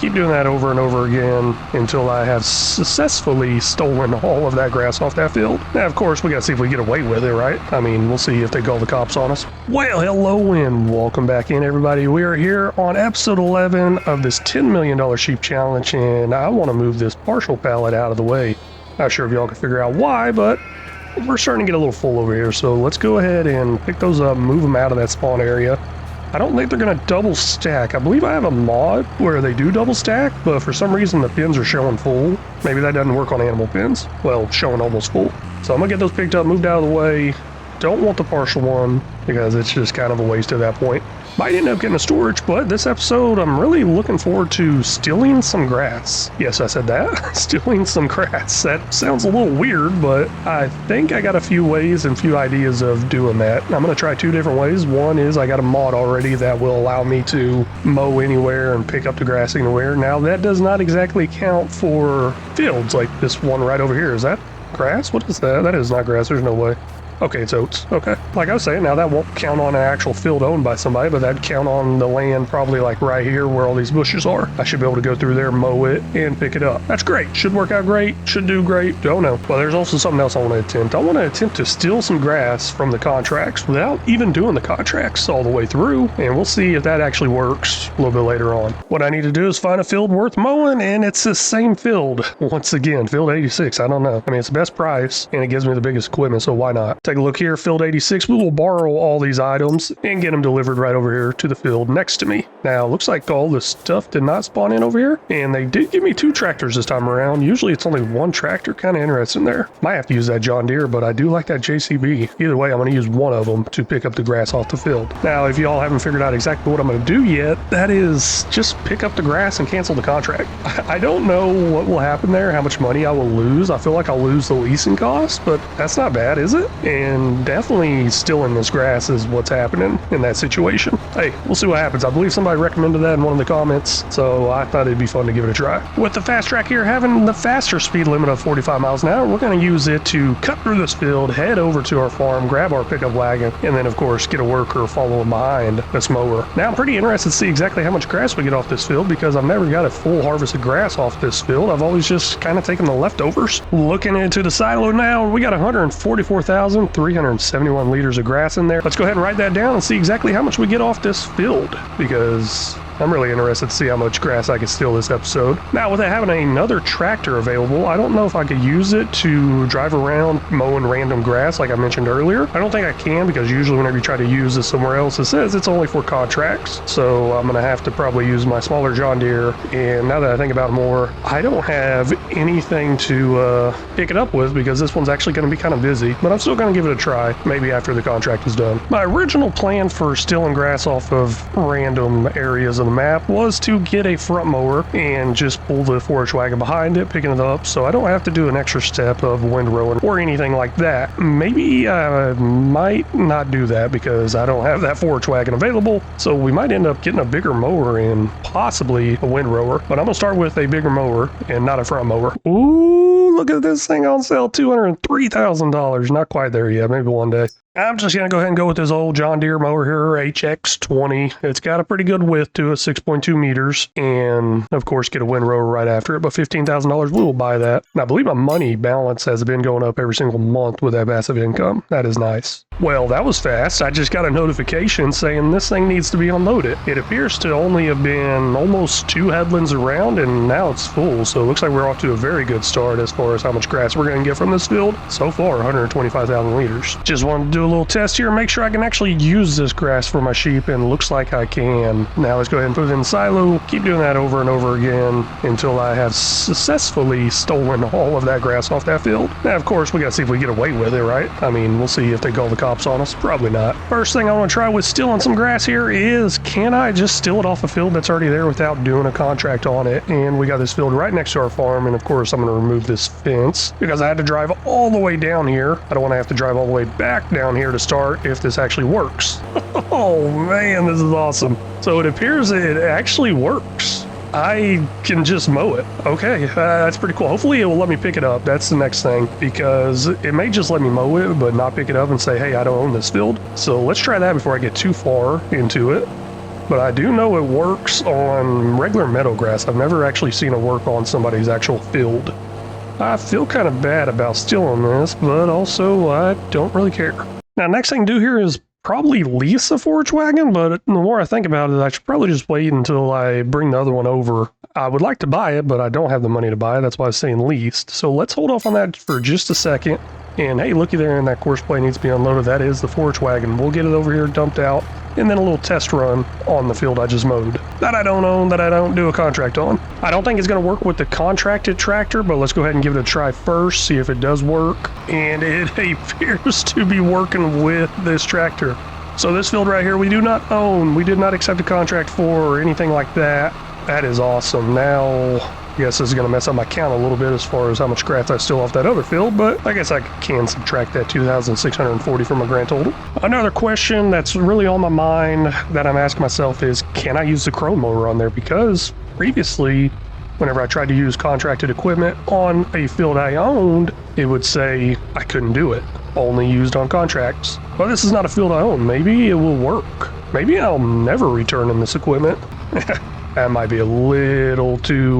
keep doing that over and over again until I have successfully stolen all of that grass off that field. Now, of course, we gotta see if we get away with it, right? I mean, we'll see if they call the cops on us. Well, hello and welcome back in, everybody. We are here on episode 11 of this $10 million sheep challenge, and I want to move this partial pallet out of the way. Not sure if y'all can figure out why, but we're starting to get a little full over here, so let's go ahead and pick those up, move them out of that spawn area. I don't think they're going to double stack. I believe I have a mod where they do double stack, but for some reason the pins are showing full. Maybe that doesn't work on animal pins. Well, showing almost full. So I'm going to get those picked up, moved out of the way. Don't want the partial one because it's just kind of a waste at that point. Might end up getting a storage, but this episode I'm really looking forward to stealing some grass. Yes, I said that. Stealing some grass. That sounds a little weird, but I think I got a few ways and few ideas of doing that. I'm going to try two different ways. One is I got a mod already that will allow me to mow anywhere and pick up the grass anywhere. Now that does not exactly count for fields like this one right over here. Is that grass? What is that? That is not grass. There's no way. Okay, it's oats. Okay. Like I was saying, now that won't count on an actual field owned by somebody, but that'd count on the land probably like right here where all these bushes are. I should be able to go through there, mow it, and pick it up. That's great. Should work out great. Should do great. Don't know. Well, there's also something else I want to attempt. I want to attempt to steal some grass from the contracts without even doing the contracts all the way through, and we'll see if that actually works a little bit later on. What I need to do is find a field worth mowing, and it's the same field. Once again, field 86. I don't know. I mean, it's the best price, and it gives me the biggest equipment, so why not? Take a look here, field 86. We will borrow all these items and get them delivered right over here to the field next to me. Now, looks like all this stuff did not spawn in over here, and they did give me two tractors this time around. Usually it's only one tractor. Kind of interesting there. Might have to use that John Deere, but I do like that JCB. Either way, I'm going to use one of them to pick up the grass off the field. Now, if y'all haven't figured out exactly what I'm going to do yet, that is just pick up the grass and cancel the contract. I don't know what will happen there, how much money I will lose. I feel like I'll lose the leasing cost, but that's not bad, is it? And definitely stealing this grass is what's happening in that situation. Hey, we'll see what happens. I believe somebody recommended that in one of the comments, so I thought it'd be fun to give it a try. With the fast track here having the faster speed limit of 45 miles an hour, we're going to use it to cut through this field, head over to our farm, grab our pickup wagon, and then of course get a worker following behind this mower. Now I'm pretty interested to see exactly how much grass we get off this field because I've never got a full harvest of grass off this field. I've always just kind of taken the leftovers. Looking into the silo now, we got 144,371 liters of grass in there. Let's go ahead and write that down and see exactly how much we get off this field because I'm really interested to see how much grass I can steal this episode. Now, with having another tractor available, I don't know if I could use it to drive around mowing random grass like I mentioned earlier. I don't think I can because usually whenever you try to use this somewhere else, it says it's only for contracts. So I'm going to have to probably use my smaller John Deere. And now that I think about it more, I don't have anything to pick it up with because this one's actually going to be kind of busy. But I'm still going to give it a try, maybe after the contract is done. My original plan for stealing grass off of random areas of the map was to get a front mower and just pull the forage wagon behind it, picking it up, so I don't have to do an extra step of windrowing or anything like that. Maybe I might not do that because I don't have that forage wagon available, so we might end up getting a bigger mower and possibly a windrower, but I'm gonna start with a bigger mower and not a front mower. Ooh, look at this thing on sale, $203,000. Not quite there yet, maybe one day. I'm just going to go ahead and go with this old John Deere mower here, HX20. It's got a pretty good width to it, 6.2 meters, and of course get a windrower right after it, but $15,000, we will buy that. And I believe my money balance has been going up every single month with that passive income. That is nice. Well, that was fast. I just got a notification saying this thing needs to be unloaded. It appears to only have been almost 2 headlands around, and now it's full, so it looks like we're off to a very good start as far as how much grass we're going to get from this field. So far, 125,000 liters. Just wanted to do a little test here, make sure I can actually use this grass for my sheep, and looks like I can. Now let's go ahead and put it in the silo, keep doing that over and over again until I have successfully stolen all of that grass off that field. Now of course we gotta see if we get away with it, right? I mean, we'll see if they call the cops on us. Probably not. First thing I want to try with stealing some grass here is, can I just steal it off a field that's already there without doing a contract on it? And we got this field right next to our farm, and of course I'm going to remove this fence because I had to drive all the way down here. I don't want to have to drive all the way back down here to start if this actually works. Oh man, this is awesome. So it appears it actually works. I can just mow it. Okay, that's pretty cool. Hopefully it will let me pick it up. That's the next thing, because it may just let me mow it but not pick it up and say, hey, I don't own this field. So let's try that before I get too far into it. but I do know it works on regular meadow grass. I've never actually seen it work on somebody's actual field. I feel kind of bad about stealing this, but also I don't really care. Now, next thing to do here is probably lease a forage wagon, but the more I think about it, I should probably just wait until I bring the other one over. I would like to buy it, but I don't have the money to buy it. That's why I was saying leased. So let's hold off on that for just a second. And hey, looky there, and that course plate needs to be unloaded. That is the forage wagon. We'll get it over here, dumped out, and then a little test run on the field I just mowed. That I don't own, that I don't do a contract on. I don't think it's going to work with the contracted tractor, but let's go ahead and give it a try first, see if it does work. And it appears to be working with this tractor. So this field right here, we do not own. We did not accept a contract for or anything like that. That is awesome. Now, I guess this is going to mess up my count a little bit as far as how much grass I steal off that other field, but I guess I can subtract that 2,640 from my grand total. Another question that's really on my mind that I'm asking myself is, can I use the chrome mower on there? Because previously, whenever I tried to use contracted equipment on a field I owned, it would say I couldn't do it. Only used on contracts. But this is not a field I own. Maybe it will work. Maybe I'll never return in this equipment. That might be a little too,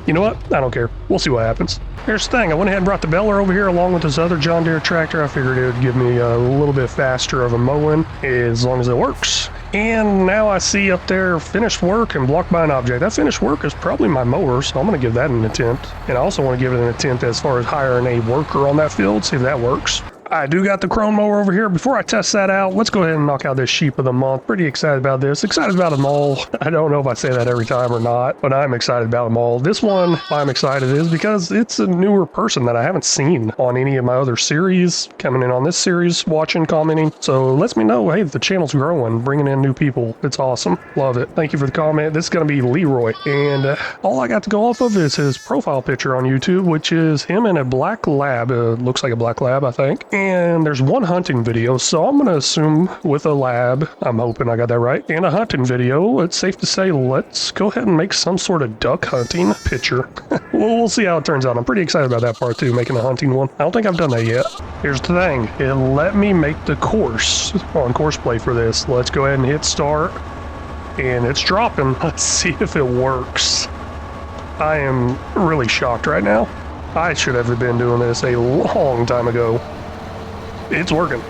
you know what? I don't care. We'll see what happens. Here's the thing. I went ahead and brought the baler over here along with this other John Deere tractor. I figured it would give me a little bit faster of a mowing as long as it works. And now I see up there finished work and blocked by an object. That finished work is probably my mower, so I'm going to give that an attempt. And I also want to give it an attempt as far as hiring a worker on that field, see if that works. I do got the chrome mower over here. Before I test that out, let's go ahead and knock out this sheep of the month. Pretty excited about this. Excited about them all. I don't know if I say that every time or not, but I'm excited about them all. This one, why I'm excited is because it's a newer person that I haven't seen on any of my other series, coming in on this series, watching, commenting. So it lets me know, hey, the channel's growing, bringing in new people. It's awesome. Love it. Thank you for the comment. This is going to be Leroy. And all I got to go off of is his profile picture on YouTube, which is him in a black lab. Looks like a black lab, I think. And there's one hunting video, so I'm going to assume with a lab, I'm hoping I got that right, and a hunting video, it's safe to say let's go ahead and make some sort of duck hunting picture. We'll see how it turns out. I'm pretty excited about that part too, making a hunting one. I don't think I've done that yet. Here's the thing, it let me make the course on course play for this. Let's go ahead and hit start, and it's dropping. Let's see if it works. I am really shocked right now. I should have been doing this a long time ago. It's working.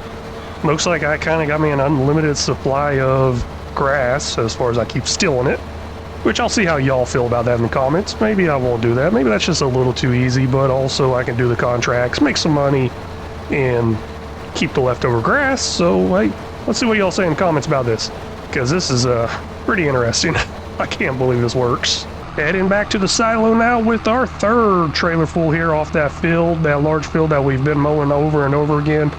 Looks like I kind of got me an unlimited supply of grass as far as I keep stealing it, which I'll see how y'all feel about that in the comments. Maybe I won't do that. Maybe that's just a little too easy, but also I can do the contracts, make some money, and keep the leftover grass. So, hey, let's see what y'all say in the comments about this, because this is pretty interesting. I can't believe this works. Heading back to the silo now with our third trailer full here off that field, that large field that we've been mowing over and over again.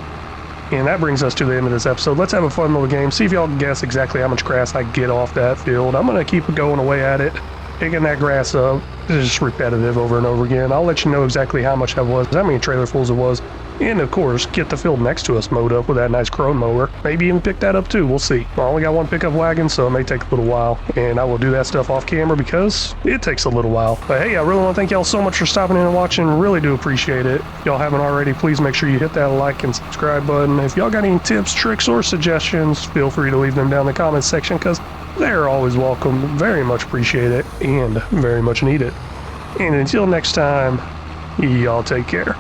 And that brings us to the end of this episode. Let's have a fun little game. See if y'all can guess exactly how much grass I get off that field. I'm going to keep going away at it, picking that grass up. It's just repetitive over and over again. I'll let you know exactly how much that was, how many trailerfuls it was. And of course, get the field next to us mowed up with that nice chrome mower. Maybe even pick that up too, we'll see. I only got one pickup wagon, so it may take a little while. And I will do that stuff off camera because it takes a little while. But hey, I really want to thank y'all so much for stopping in and watching. Really do appreciate it. If y'all haven't already, please make sure you hit that like and subscribe button. If y'all got any tips, tricks, or suggestions, feel free to leave them down in the comments section because they're always welcome. Very much appreciate it and very much need it. And until next time, y'all take care.